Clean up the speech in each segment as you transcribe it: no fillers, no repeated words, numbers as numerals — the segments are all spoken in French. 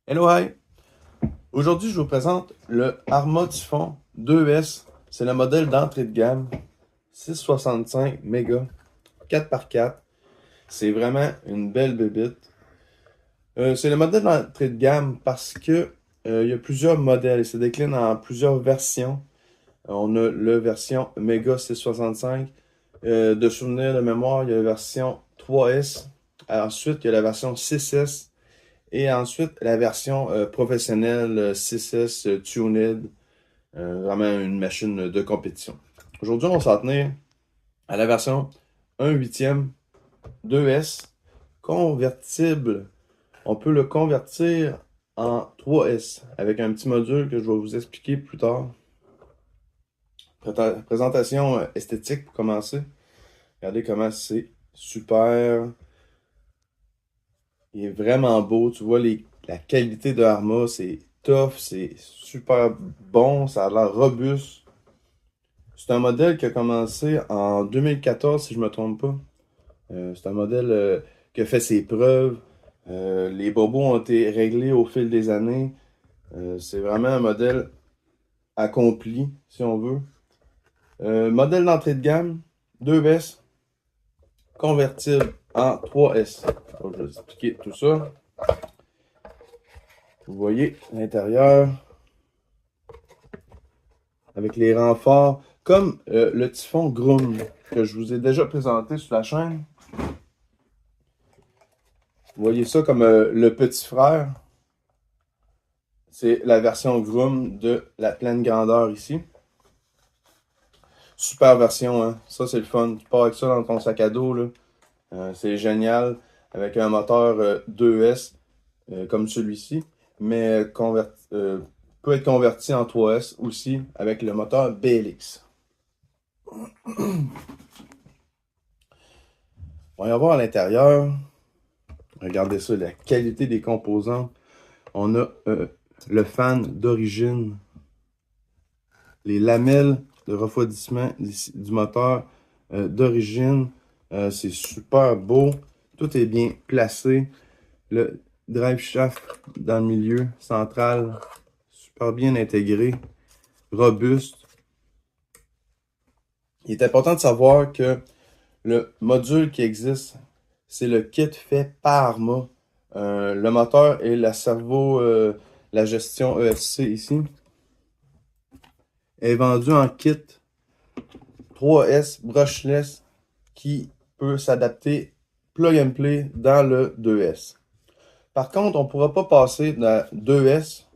Hello, hi! Aujourd'hui, je vous présente le Arma Typhon 2S. C'est le modèle d'entrée de gamme. 665 mégas, 4x4. C'est vraiment une belle bébite. C'est le modèle d'entrée de gamme parce que il y a plusieurs modèles et se décline en plusieurs versions. On a la version Mega 665. De souvenir de mémoire, il y a la version 3S. Ensuite, il y a la version 6S. Et ensuite, la version professionnelle 6S Tuned, vraiment une machine de compétition. Aujourd'hui, on va s'en tenir à la version 1/8 2S convertible. On peut le convertir en 3S avec un petit module que je vais vous expliquer plus tard. Présentation esthétique pour commencer. Regardez comment c'est super. Il est vraiment beau. Tu vois la qualité de Arma, c'est tough, c'est super bon, ça a l'air robuste. C'est un modèle qui a commencé en 2014, si je me trompe pas. C'est un modèle qui a fait ses preuves. Les bobos ont été réglés au fil des années. C'est vraiment un modèle accompli, si on veut. Modèle d'entrée de gamme, 2S, convertible en 3S. Donc, je vais vous expliquer tout ça. Vous voyez l'intérieur avec les renforts, comme le Typhon Groom que je vous ai déjà présenté sur la chaîne. Vous voyez ça comme le petit frère. C'est la version Groom de la pleine grandeur ici. Super version, hein? Ça c'est le fun. Tu pars avec ça dans ton sac à dos, là. C'est génial. Avec un moteur 2S comme celui-ci, mais peut être converti en 3S aussi avec le moteur BLX. On va y voir à l'intérieur. Regardez ça, la qualité des composants. On a le fan d'origine, les lamelles de refroidissement du moteur d'origine. C'est super beau. Tout est bien placé. Le drive shaft dans le milieu central, super bien intégré, robuste. Il est important de savoir que le module qui existe, c'est le kit fait par Arma. Le moteur et la gestion ESC ici, est vendu en kit 3S brushless qui peut s'adapter plug and play dans le 2S. Par contre, on ne pourra pas passer de 2S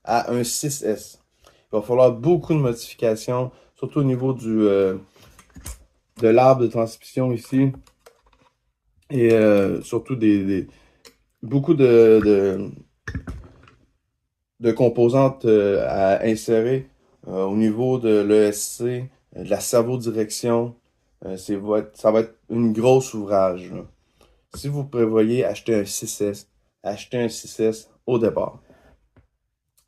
à un 6S. Il va falloir beaucoup de modifications, surtout au niveau de l'arbre de transmission ici. Et surtout beaucoup de composantes à insérer au niveau de l'ESC, de la servo-direction. Ça va être une grosse ouvrage, là. Si vous prévoyez acheter un 6S, achetez un 6S au départ.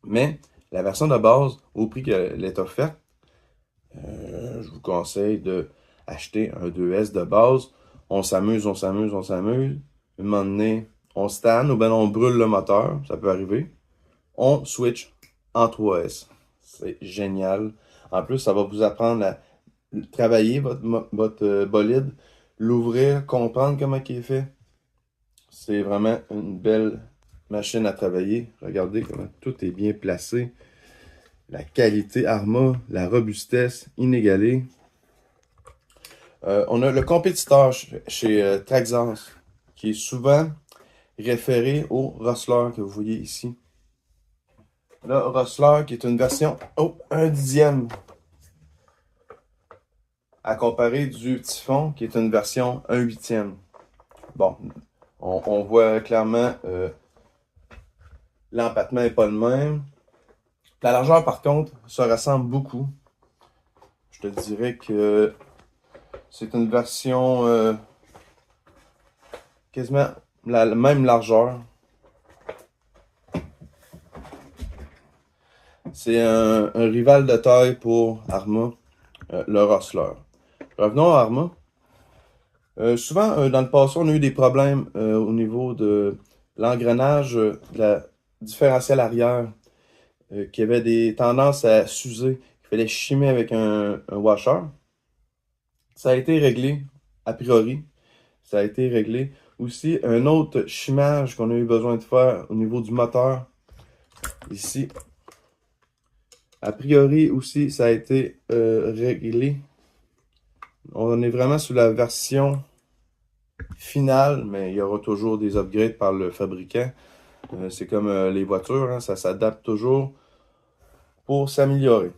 Mais la version de base, au prix qu'elle est offerte, je vous conseille de acheter un 2S de base. On s'amuse, on s'amuse, on s'amuse. Un moment donné, on se tanne ou bien on brûle le moteur, ça peut arriver. On switch en 3S. C'est génial. En plus, ça va vous apprendre à travailler votre bolide, l'ouvrir, comprendre comment il est fait. C'est vraiment une belle machine à travailler. Regardez comment tout est bien placé. La qualité Arma, la robustesse inégalée. On a le compétiteur chez Traxxas, qui est souvent référé au Rustler que vous voyez ici. Le Rustler qui est une version 1/10 à comparer du Typhon qui est une version 1/8. Bon, on voit clairement l'empattement n'est pas le même. La largeur par contre se ressemble beaucoup. Je te dirais que c'est une version quasiment la même largeur. C'est un rival de taille pour Arma, le Rustler. Revenons à Arma. Souvent, dans le passé, on a eu des problèmes au niveau de l'engrenage de différentiel arrière qui avait des tendances à s'user. Il fallait chimer avec un washer. Ça a été réglé, a priori. Ça a été réglé. Aussi, un autre chimage qu'on a eu besoin de faire au niveau du moteur. Ici, a priori aussi, ça a été réglé. On est vraiment sur la version finale, mais il y aura toujours des upgrades par le fabricant. C'est comme les voitures, hein, ça s'adapte toujours pour s'améliorer.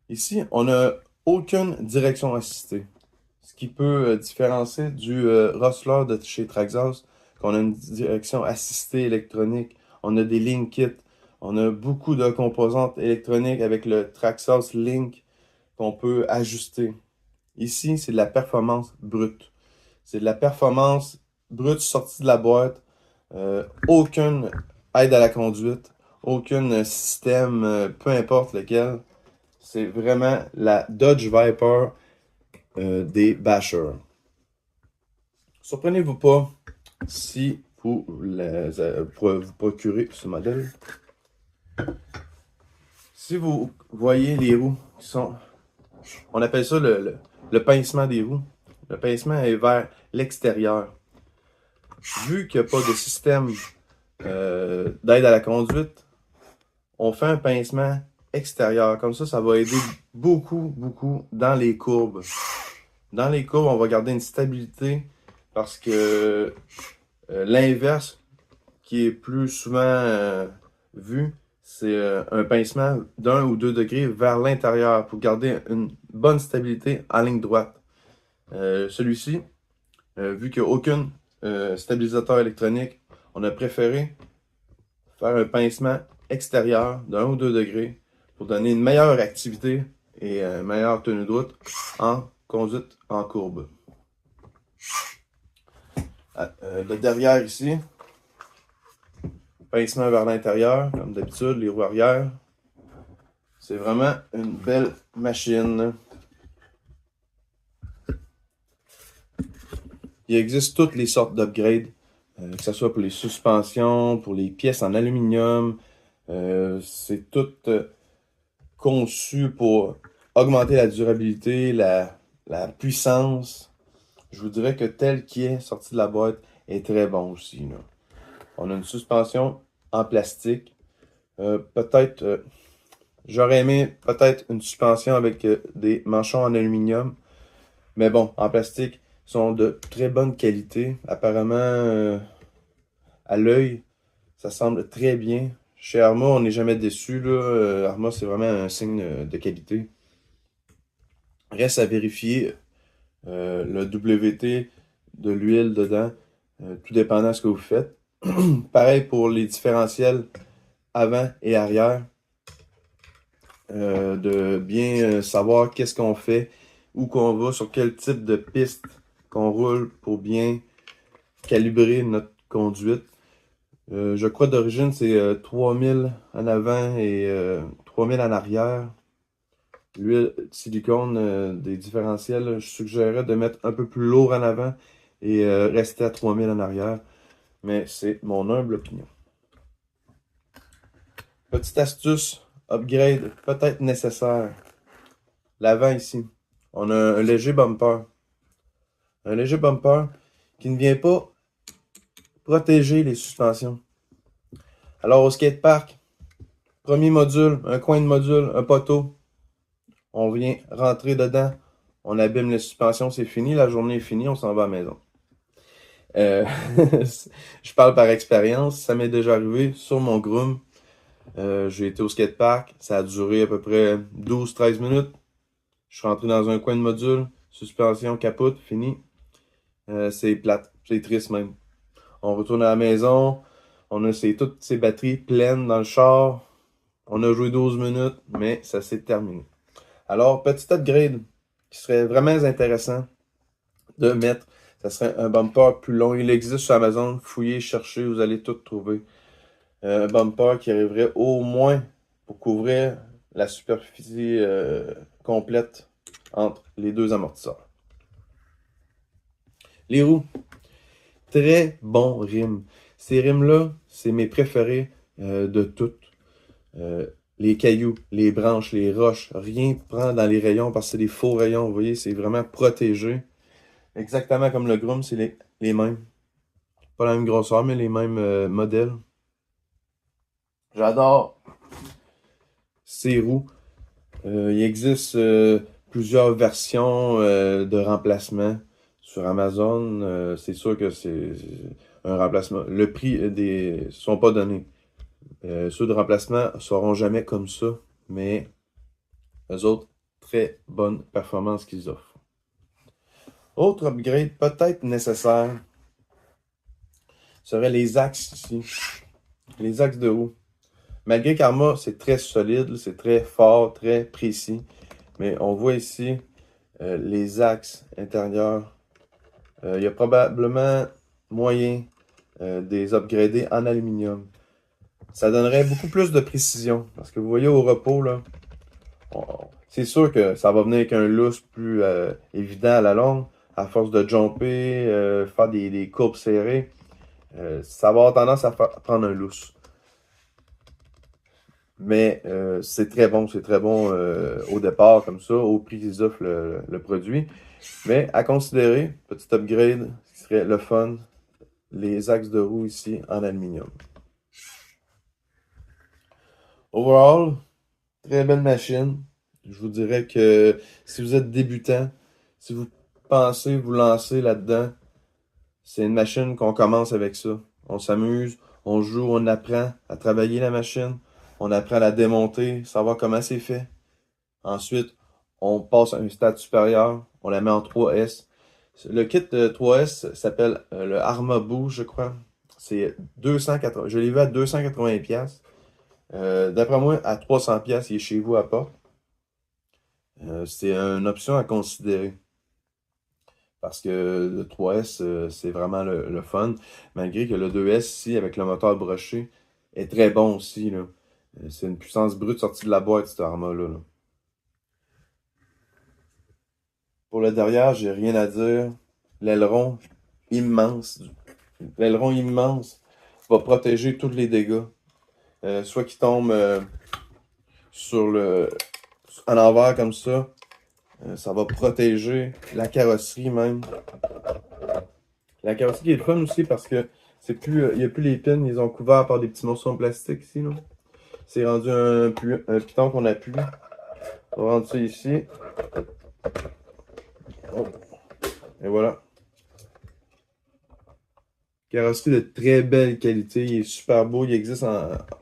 Ici, on n'a aucune direction assistée. Ce qui peut différencier du Rustler de chez Traxxas, qu'on a une direction assistée électronique, on a des Link Kits, on a beaucoup de composantes électroniques avec le Traxxas Link qu'on peut ajuster. Ici, c'est de la performance brute. C'est de la performance brute sortie de la boîte. Aucune aide à la conduite, aucun système, peu importe lequel. C'est vraiment la Dodge Viper des bashers. Surprenez-vous pas si vous vous procurez ce modèle. Si vous voyez les roues qui sont... On appelle ça le pincement des roues. Le pincement est vers l'extérieur. Vu qu'il n'y a pas de système d'aide à la conduite, on fait un pincement extérieur. Comme ça va aider beaucoup dans les courbes. Dans les courbes, on va garder une stabilité parce que l'inverse qui est plus souvent vu, c'est un pincement d'1 ou 2 degrés vers l'intérieur pour garder une bonne stabilité en ligne droite. Celui-ci, vu qu'il n'y a aucun stabilisateur électronique, on a préféré faire un pincement extérieur d'1 ou 2 degrés pour donner une meilleure activité et une meilleure tenue de route en conduite en courbe. Le derrière ici, pincement vers l'intérieur, comme d'habitude, les roues arrière. C'est vraiment une belle machine. Il existe toutes les sortes d'upgrades, que ce soit pour les suspensions, pour les pièces en aluminium. C'est tout conçu pour augmenter la durabilité, la puissance. Je vous dirais que tel qui est sorti de la boîte est très bon aussi, là. On a une suspension en plastique. Peut-être, j'aurais aimé peut-être une suspension avec des manchons en aluminium. Mais bon, en plastique, sont de très bonne qualité. Apparemment, à l'œil, ça semble très bien. Chez Arma, on n'est jamais déçu, là. Arma, c'est vraiment un signe de qualité. Reste à vérifier le WT de l'huile dedans, tout dépendant de ce que vous faites. Pareil pour les différentiels avant et arrière. De bien savoir qu'est-ce qu'on fait, où qu'on va, sur quel type de piste qu'on roule pour bien calibrer notre conduite. Je crois d'origine c'est 3000 en avant et 3000 en arrière. L'huile silicone des différentiels, je suggérerais de mettre un peu plus lourd en avant et rester à 3000 en arrière. Mais c'est mon humble opinion. Petite astuce, upgrade peut-être nécessaire. L'avant ici, on a un léger bumper. Un léger bumper qui ne vient pas protéger les suspensions. Alors au skatepark, premier module, un coin de module, un poteau. On vient rentrer dedans, on abîme les suspensions, c'est fini, la journée est finie, on s'en va à la maison. Je parle par expérience, ça m'est déjà arrivé sur mon groom. J'ai été au skatepark, ça a duré à peu près 12-13 minutes. Je suis rentré dans un coin de module, suspension, capote, fini. C'est plate, c'est triste même. On retourne à la maison, on a toutes ces batteries pleines dans le char. On a joué 12 minutes, mais ça s'est terminé. Alors, petit upgrade qui serait vraiment intéressant de mettre, ça serait un bumper plus long. Il existe sur Amazon, fouillez, cherchez, vous allez tout trouver. Un bumper qui arriverait au moins pour couvrir la superficie complète entre les deux amortisseurs. Les roues, très bon rime. Ces rimes-là, c'est mes préférés de toutes. Les cailloux, les branches, les roches, rien prend dans les rayons parce que c'est des faux rayons, vous voyez, c'est vraiment protégé. Exactement comme le Groom, c'est les mêmes. Pas la même grosseur, mais les mêmes modèles. J'adore ces roues. Il existe plusieurs versions de remplacement sur Amazon. C'est sûr que c'est un remplacement. Le prix des sont pas donnés. Ceux de remplacement ne seront jamais comme ça, mais eux autres, très bonne performance qu'ils offrent. Autre upgrade peut-être nécessaire serait les axes ici. Les axes de roue. Malgré qu'Arma, c'est très solide, c'est très fort, très précis. Mais on voit ici les axes intérieurs. Il y a probablement moyen des upgrader en aluminium. Ça donnerait beaucoup plus de précision. Parce que vous voyez au repos, là, c'est sûr que ça va venir avec un lousse plus évident à la longue. À force de jumper, faire des courbes serrées, ça va avoir tendance à prendre un lousse. Mais c'est très bon au départ, comme ça, au prix qu'ils offrent le produit. Mais à considérer, petit upgrade, ce qui serait le fun, les axes de roue ici en aluminium. Overall, très belle machine. Je vous dirais que si vous êtes débutant, si vous pensez vous lancer là-dedans, c'est une machine qu'on commence avec ça. On s'amuse, on joue, on apprend à travailler la machine, on apprend à la démonter, savoir comment c'est fait. Ensuite, on passe à un stade supérieur, on la met en 3S. Le kit de 3S s'appelle le Arma Boost, je crois. C'est 280, je l'ai vu à 280$. D'après moi, à 300$, il est chez vous à porte. C'est une option à considérer. Parce que le 3S, c'est vraiment le fun. Malgré que le 2S, ici, avec le moteur broché, est très bon aussi, là. C'est une puissance brute sortie de la boîte, cette arme-là, là. Pour le derrière, j'ai rien à dire. L'aileron immense. L'aileron immense va protéger tous les dégâts. Soit qu'il tombe sur à l'envers comme ça. Ça va protéger la carrosserie même. La carrosserie est le fun aussi parce que c'est plus, il n'y a plus les pins, ils ont couvert par des petits morceaux en plastique ici. C'est rendu un piton qu'on appuie. On va rendre ça ici. Oh. Et voilà. Carrosserie de très belle qualité. Il est super beau. Il existe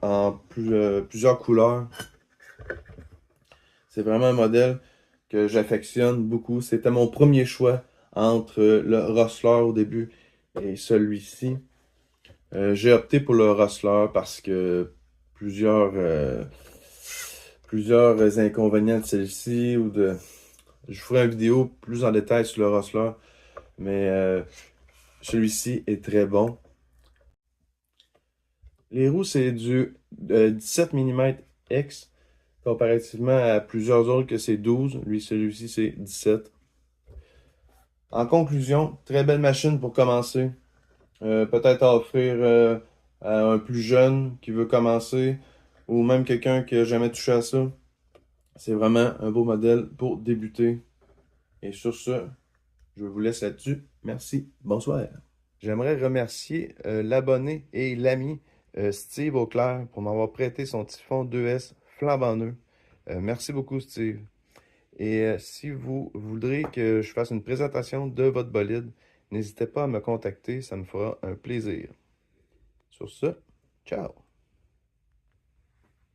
en plusieurs couleurs. C'est vraiment un modèle que j'affectionne beaucoup. C'était mon premier choix entre le Rustler au début et celui-ci. J'ai opté pour le Rustler parce que plusieurs inconvénients de celle-ci je ferai une vidéo plus en détail sur le Rustler, mais celui-ci est très bon. Les roues, c'est du 17 mm X, comparativement à plusieurs autres que c'est 12. Celui-ci, c'est 17. En conclusion, très belle machine pour commencer. Peut-être à offrir à un plus jeune qui veut commencer, ou même quelqu'un qui n'a jamais touché à ça. C'est vraiment un beau modèle pour débuter. Et sur ce, je vous laisse là-dessus. Merci. Bonsoir. J'aimerais remercier l'abonné et l'ami Steve Auclair pour m'avoir prêté son Typhon 2S flambant neuf. Merci beaucoup, Steve. Et si vous voudrez que je fasse une présentation de votre bolide, n'hésitez pas à me contacter, ça me fera un plaisir. Sur ce, ciao!